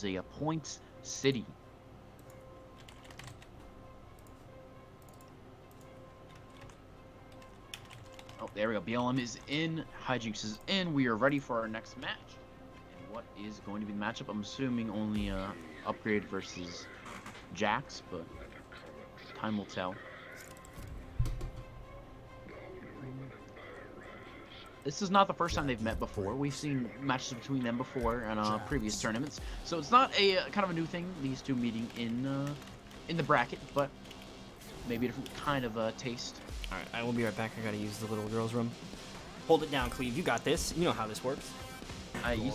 is a points city. Oh, there we go. BLM is in. Hijinx is in. We are ready for our next match. And what is going to be the matchup? I'm assuming only upgrade versus Jax, but time will tell. This is not the first time they've met before. We've seen matches between them before in previous tournaments, so it's not a kind of a new thing. These two meeting in the bracket, but maybe a different kind of taste. All right, I will be right back. I gotta use the little girls' room. Hold it down, Cleve. You got this. You know how this works. You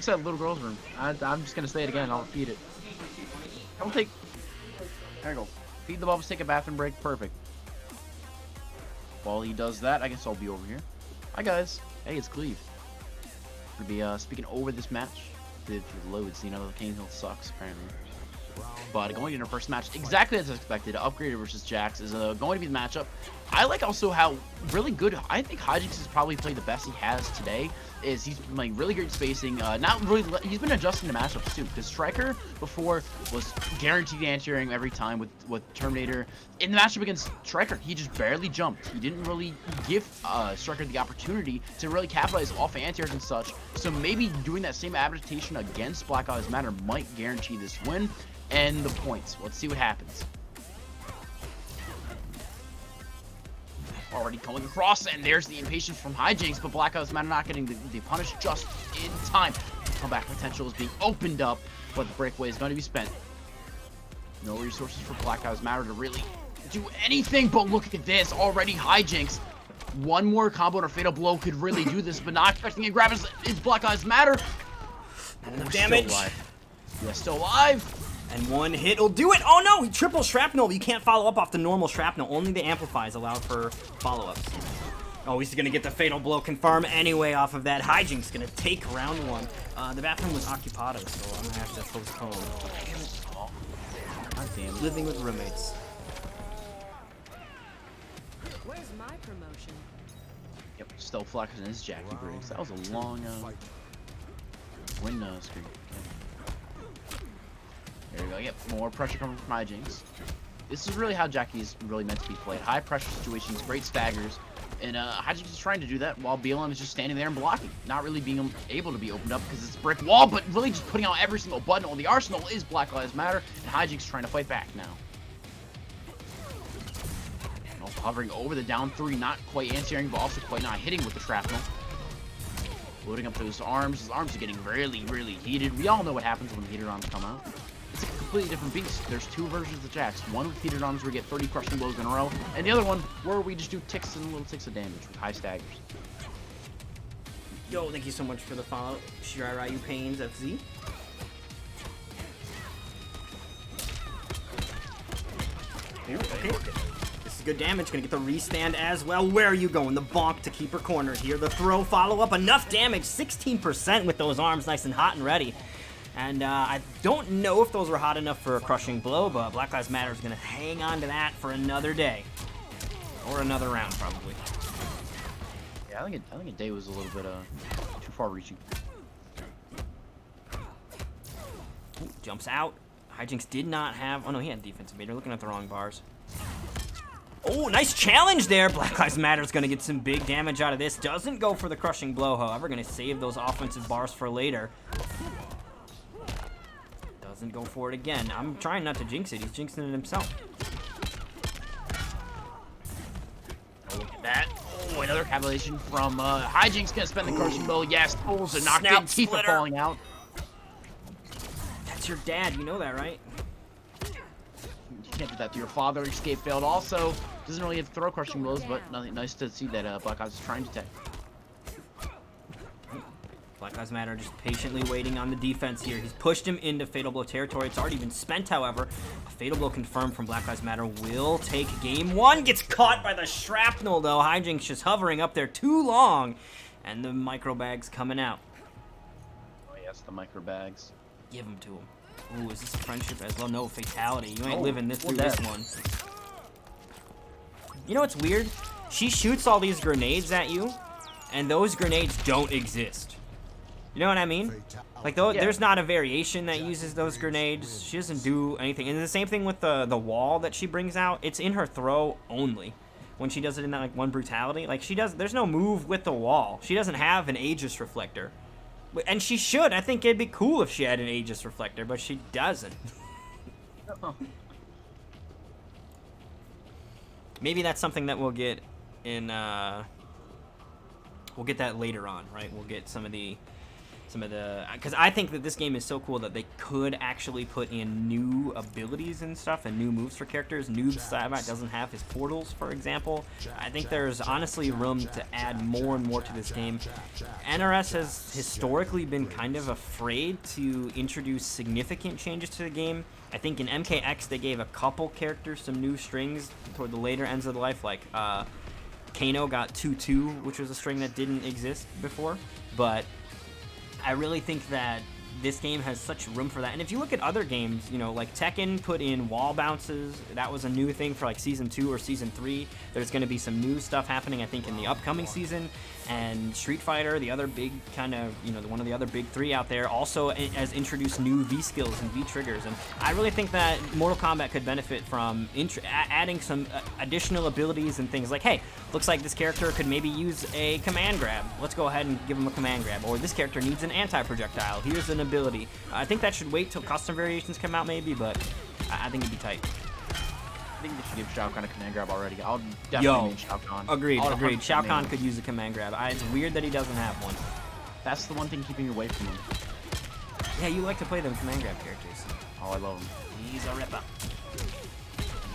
said little girl's room. I'm just gonna say it again. I'll repeat it. Don't take. There you go. Feed the bubbles. Take a bathroom break. Perfect. While he does that, I guess I'll be over here. Hi guys. Hey, it's Cleve. We'll be speaking over this match. The loads, you know, the Cane Hill sucks apparently. But going into our first match, exactly as expected, Upgraded versus Jax is going to be the matchup. I like also how really good, I think Hijinx has probably played the best he has today. He's like really great spacing, not really, he's been adjusting to matchups too, because Striker before was guaranteed anti-airing every time with Terminator. In the matchup against Striker, he just barely jumped. He didn't really give Striker the opportunity to really capitalize off anti-airs and such, so maybe doing that same adaptation against BlakLvesMatter might guarantee this win and the points. Let's see what happens. Already coming across, and there's the impatience from Hijinx, but BlakLvesMatter not getting the punish just in time. Comeback potential is being opened up, but the breakaway is going to be spent. No resources for BlakLvesMatter to really do anything, but look at this. Already Hijinx. One more combo and a fatal blow could really do this, but not expecting a grab is BlakLvesMatter. Damage. Still alive. Yeah, still alive. And one hit will do it. Oh no, he triple shrapnel. You can't follow up off the normal shrapnel. Only the amplifies allow for follow-ups. Oh, he's gonna get the fatal blow confirm anyway off of that. Hijinx gonna take round one. The bathroom was occupado, so I'm gonna have to postpone. God damn it. Living with roommates. Where's my promotion? Yep, still flexing his Jackie Briggs. That was a long win screen. There we go. Yep, more pressure coming from Hijinx. This is really how Jackie is really meant to be played. High pressure situations, great staggers, and Hijinx is trying to do that while BLM is just standing there and blocking, not really being able to be opened up because it's a brick wall, but really just putting out every single button on the arsenal is BlakLvesMatter, and Hijinx trying to fight back now. And also hovering over the down three, not quite anti-airing, but also quite not hitting with the shrapnel. Loading up those arms. His arms are getting really, really heated. We all know what happens when the heated arms come out. It's a completely different beast. There's two versions of Jax. One with heated arms where we get 30 crushing blows in a row, and the other one where we just do ticks and little ticks of damage with high staggers. Yo, thank you so much for the follow. Shirai Ryu Pains FZ. Okay. This is good damage. Gonna get the restand as well. Where are you going? The bonk to keep her cornered here. The throw follow up. Enough damage. 16% with those arms nice and hot and ready. And I don't know if those were hot enough for a crushing blow, but BlakLvesMatter is going to hang on to that for another day. Or another round, probably. Yeah, I think a day was a little bit too far reaching. Ooh, jumps out. Hijinx did not have... Oh, no, he had defensive meter. Looking at the wrong bars. Oh, nice challenge there. BlakLvesMatter is going to get some big damage out of this. Doesn't go for the crushing blow, however. Going to save those offensive bars for later. Doesn't go for it again. I'm trying not to jinx it. He's jinxing it himself. Oh, look at that. Oh, another capitulation from Hijinx. Gonna spend the crushing blow. Yes, pulls and knocked in. Teeth are falling out. That's your dad. You know that, right? You can't do that to your father. Escape failed. Also, doesn't really have to throw crushing blows, but nothing nice to see that BlakLvesMatter is trying to take. BlakLvesMatter just patiently waiting on the defense here. He's pushed him into fatal blow territory. It's already been spent, however. A fatal blow confirmed from BlakLvesMatter will take game one. Gets caught by the shrapnel, though. Hijinx just hovering up there too long. And the micro bags coming out. Oh, yes, the micro bags. Give them to him. Ooh, is this a friendship as well? No, fatality. You ain't living this through this one. You know what's weird? She shoots all these grenades at you, and those grenades don't exist. You know what I mean? Like, though, there's not a variation that uses those grenades. She doesn't do anything. And the same thing with the wall that she brings out. It's in her throw only. When she does it in that, like, one brutality. Like, there's no move with the wall. She doesn't have an Aegis reflector. And she should. I think it'd be cool if she had an Aegis reflector, but she doesn't. Maybe that's something that we'll get in, we'll get that later on, right? We'll get some of the, because I think that this game is so cool that they could actually put in new abilities and stuff and new moves for characters. Noob Sabat doesn't have his portals, for example. I think there's honestly room to add more and more to this game. NRS has historically been kind of afraid to introduce significant changes to the game. I think in MKX they gave a couple characters some new strings toward the later ends of the life, like Kano got 2-2, which was a string that didn't exist before, but I really think that this game has such room for that. And if you look at other games, you know, like Tekken put in wall bounces. That was a new thing for like Season 2 or Season 3. There's going to be some new stuff happening, I think, in the upcoming season. And Street Fighter, the other big kind of, you know, one of the other big three out there, also has introduced new V skills and V triggers. And I really think that Mortal Kombat could benefit from adding some additional abilities and things like, hey, looks like this character could maybe use a command grab. Let's go ahead and give him a command grab. Or this character needs an anti-projectile. Here's an ability. I think that should wait till custom variations come out maybe, but I think it'd be tight. I think they should give Shao Kahn a command grab already. I'll definitely need Shao Kahn. Agreed. Shao Kahn could use a command grab. It's weird that he doesn't have one. That's the one thing keeping you away from him. Yeah, you like to play them command grab characters. Oh, I love him. He's a ripper.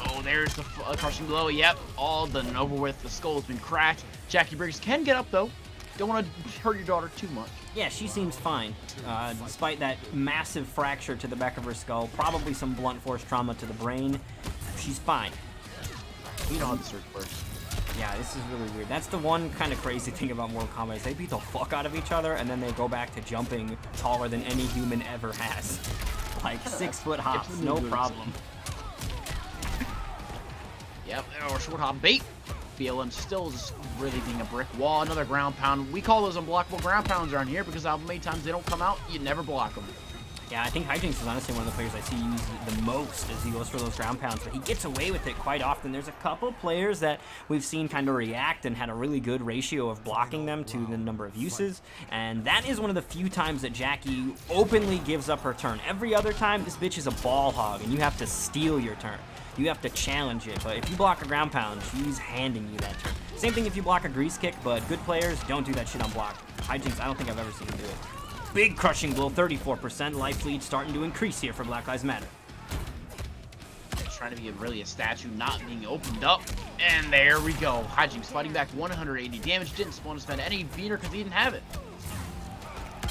Oh, there's the crushing blow. Yep, all done and over with. The skull's been cracked. Jackie Briggs can get up, though. Don't want to hurt your daughter too much. Yeah, she seems fine, despite that massive fracture to the back of her skull. Probably some blunt force trauma to the brain. She's fine. You know how the search works. Yeah, this is really weird. That's the one kind of crazy thing about Mortal Kombat is they beat the fuck out of each other, and then they go back to jumping taller than any human ever has. Like 6-foot hops, no problem. Yep, or short hop bait. BLM still just really being a brick wall. Another ground pound. We call those unblockable ground pounds around here because how many times they don't come out, you never block them. Yeah, I think Hijinx is honestly one of the players I see use the most as he goes for those ground pounds, but he gets away with it quite often. There's a couple players that we've seen kind of react and had a really good ratio of blocking them to the number of uses, and that is one of the few times that Jackie openly gives up her turn. Every other time, this bitch is a ball hog, and you have to steal your turn. You have to challenge it, but if you block a ground pound, she's handing you that turn. Same thing if you block a grease kick, but good players don't do that shit on block. Hijinx, I don't think I've ever seen him do it. Big crushing blow, 34%. Life lead starting to increase here for BlakLvesMatter. Trying to be really a statue not being opened up. And there we go. Hijinx fighting back 180 damage. Didn't want to spend any beater because he didn't have it.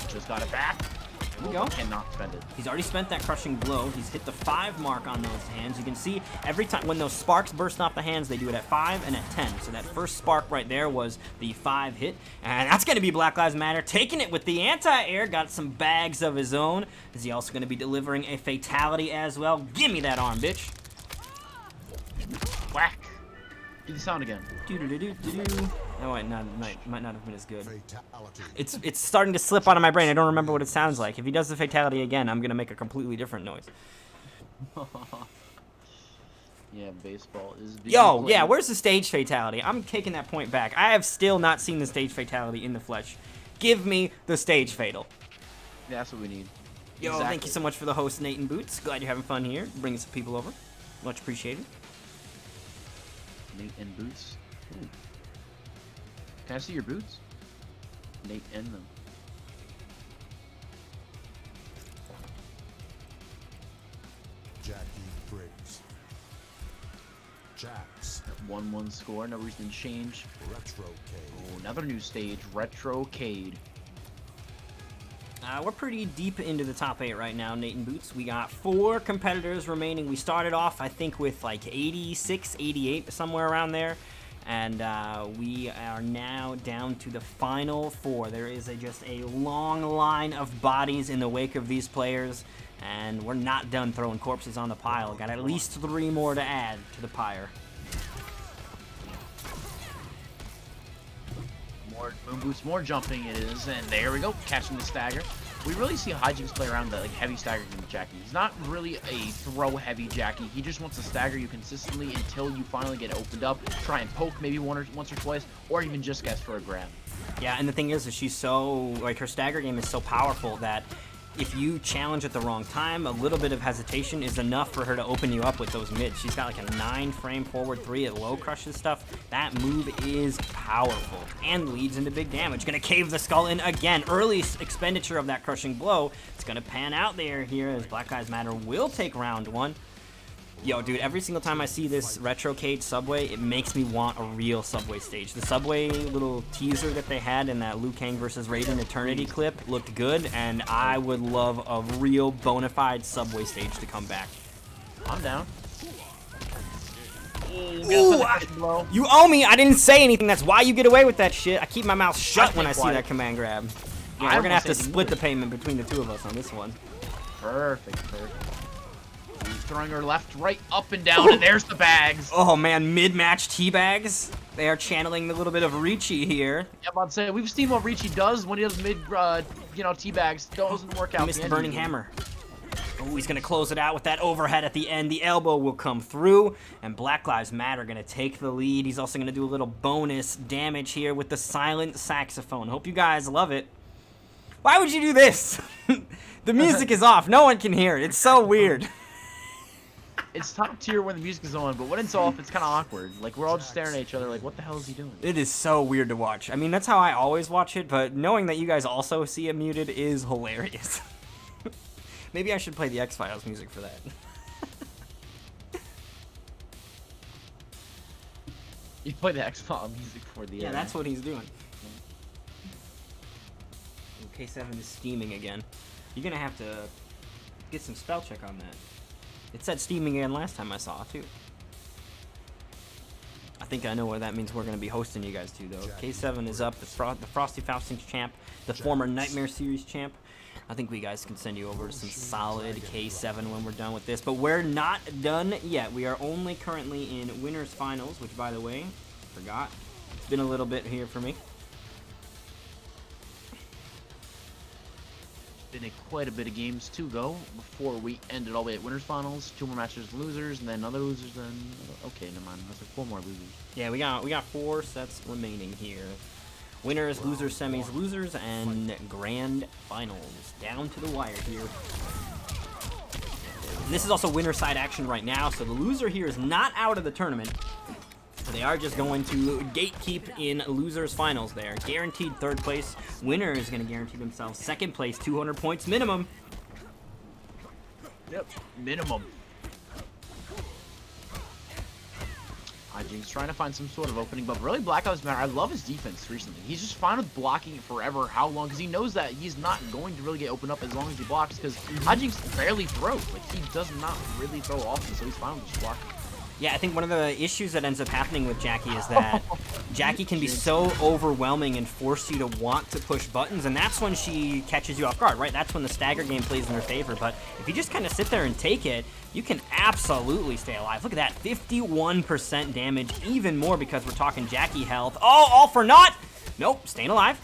Just got it back. There we go. Cannot spend it. He's already spent that crushing blow. He's hit the 5 mark on those hands. You can see every time when those sparks burst off the hands, they do it at 5 and at 10. So that first spark right there was the 5 hit. And that's going to be BlakLvesMatter taking it with the anti-air. Got some bags of his own. Is he also going to be delivering a fatality as well? Give me that arm, bitch. Whack. Do the sound again. Do-do-do-do-do-do. Oh, might not have been as good. It's starting to slip out of my brain. I don't remember what it sounds like. If he does the fatality again, I'm gonna make a completely different noise. Yeah, baseball is. Yo, yeah, where's the stage fatality? I'm taking that point back. I have still not seen the stage fatality in the flesh. Give me the stage fatal. Yeah, that's what we need. Yo, exactly. Thank you so much for the host, Nate and Boots. Glad you're having fun here. Bringing some people over. Much appreciated. Nate and Boots. Ooh. Can I see your boots? Nate and them. Jackie Briggs. Jax. 1-1 score. No reason to change. Retrocade. Oh, another new stage. Retrocade. We're pretty deep into the top 8 right now, Nate and Boots. We got 4 competitors remaining. We started off, I think, with like 86, 88, somewhere around there. And we are now down to the final 4. There is just a long line of bodies in the wake of these players. And we're not done throwing corpses on the pile. Got at least 3 more to add to the pyre. More More moon boots, more jumping it is, and there we go, catching the stagger. We really see Hijinx play around the heavy stagger game with Jackie. He's not really a throw-heavy Jackie. He just wants to stagger you consistently until you finally get opened up. Try and poke maybe once or twice, or even just guess for a grab. Yeah, and the thing is she's so, like, her stagger game is so powerful that if you challenge at the wrong time, a little bit of hesitation is enough for her to open you up with those mids. She's got like a 9-frame forward 3 at low crush and stuff. That move is powerful and leads into big damage. Gonna cave the skull in again. Early expenditure of that crushing blow. It's gonna pan out there here as BlakLvesMatter will take round 1. Yo, dude, every single time I see this retro cage Subway, it makes me want a real Subway stage. The Subway little teaser that they had in that Liu Kang versus Raiden Eternity clip looked good, and I would love a real bona fide Subway stage to come back. I'm down. Ooh, you owe me. I didn't say anything. That's why you get away with that shit. I keep my mouth shut when I see that command grab. Yeah, we're going to have to split the payment between the two of us on this one. Perfect. Throwing her left, right, up, and down, and there's the bags. Oh, man, mid-match teabags. They are channeling a little bit of Ricci here. Yeah, I'm about to say, we've seen what Ricci does when he does mid, teabags. Doesn't work out. Missed the burning hammer. Oh, he's going to close it out with that overhead at the end. The elbow will come through, and BlakLvesMatter going to take the lead. He's also going to do a little bonus damage here with the silent saxophone. Hope you guys love it. Why would you do this? The music is off. No one can hear it. It's so weird. It's top tier when the music is on, but when it's off, it's kind of awkward. Like, we're all just staring at each other like, what the hell is he doing? It is so weird to watch. I mean, that's how I always watch it, but knowing that you guys also see it muted is hilarious. Maybe I should play the X-Files music for that. You play the X-Files music for the... Yeah, that's what he's doing. K7 is steaming again. You're going to have to get some spell check on that. It said steaming again last time I saw it, too. I think I know what that means. We're going to be hosting you guys, too, though. K7 is up, the Frosty Faustings champ, the former Nightmare Series champ. I think we guys can send you over some solid K7 when we're done with this. But we're not done yet. We are only currently in Winners Finals, which, by the way, forgot. It's been a little bit here for me. Been quite a bit of games to go before we ended all the way at Winners Finals. 2 more matches losers, and then other losers, then... Okay, never mind. That's like 4 more losers. Yeah, we got 4 sets remaining here. Winners, losers, semis, losers, and grand finals. Down to the wire here. And this is also winner side action right now, so the loser here is not out of the tournament. They are just going to gatekeep in losers finals there. Guaranteed 3rd place. Winner is going to guarantee themselves 2nd place, 200 points minimum. Yep, minimum. Hijinx trying to find some sort of opening, but really BlakLvesMatter, I love his defense recently. He's just fine with blocking it forever. How long? Because he knows that he's not going to really get opened up as long as he blocks, because Hijinx barely throws. Like, he does not really throw often, so he's fine with just blocking. Yeah, I think one of the issues that ends up happening with Jackie is that Jackie can be so overwhelming and force you to want to push buttons, and that's when she catches you off guard, right? That's when the stagger game plays in her favor, but if you just kind of sit there and take it, you can absolutely stay alive. Look at that, 51% damage, even more because we're talking Jackie health. Oh, all for naught! Nope, staying alive.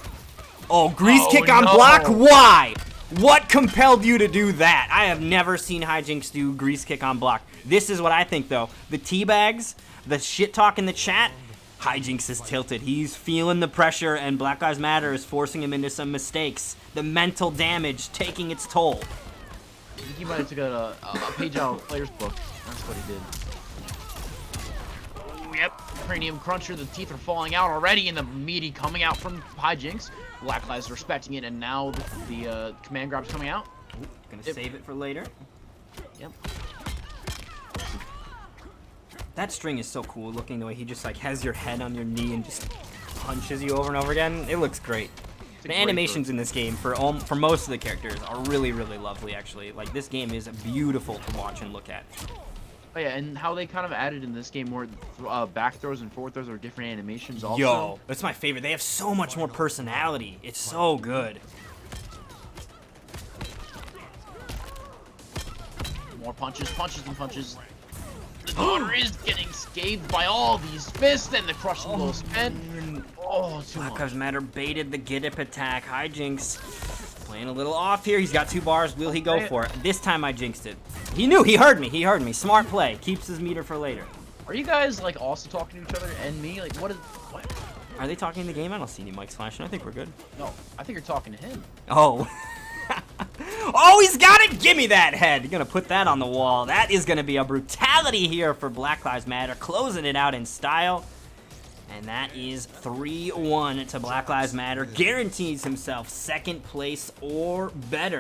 Oh, grease kick on block, why? What compelled you to do that? I have never seen Hijinx do grease kick on block. This is what I think, though. The teabags, the shit talk in the chat, Hijinx is tilted. He's feeling the pressure, and BlakLvesMatter is forcing him into some mistakes. The mental damage taking its toll. I think he might have took a page out of player's book. That's what he did. Oh, yep. Cranium cruncher. The teeth are falling out already, and the meaty coming out from Hijinx. BlakLvesMatter respecting it, and now the command grab's coming out. Ooh, gonna save it for later. Yep. That string is so cool looking, the way he just like has your head on your knee and just punches you over and over again. It looks great. The animations in this game for most of the characters are really, really lovely, actually. Like, this game is beautiful to watch and look at. Oh yeah, and how they kind of added in this game more back throws and forward throws are different animations also. Yo, that's my favorite. They have so much more personality. It's so good. More punches, punches, and punches. The daughter is getting scathed by all these fists and the crushing blow spin. Oh, too much. BlakLvesMatter baited the get up attack. Hijinx playing a little off here. He's got 2 bars. Will he go for it? This time I jinxed it. He knew. He heard me. He heard me. Smart play. Keeps his meter for later. Are you guys like also talking to each other and me? Like what? Are they talking in the game? I don't see any mics flashing. I think we're good. No, I think you're talking to him. Oh. Oh, he's got it! Give me that head! Gonna put that on the wall. That is gonna be a brutality here for BlakLvesMatter, closing it out in style. And that is 3-1 to BlakLvesMatter. Guarantees himself 2nd place or better.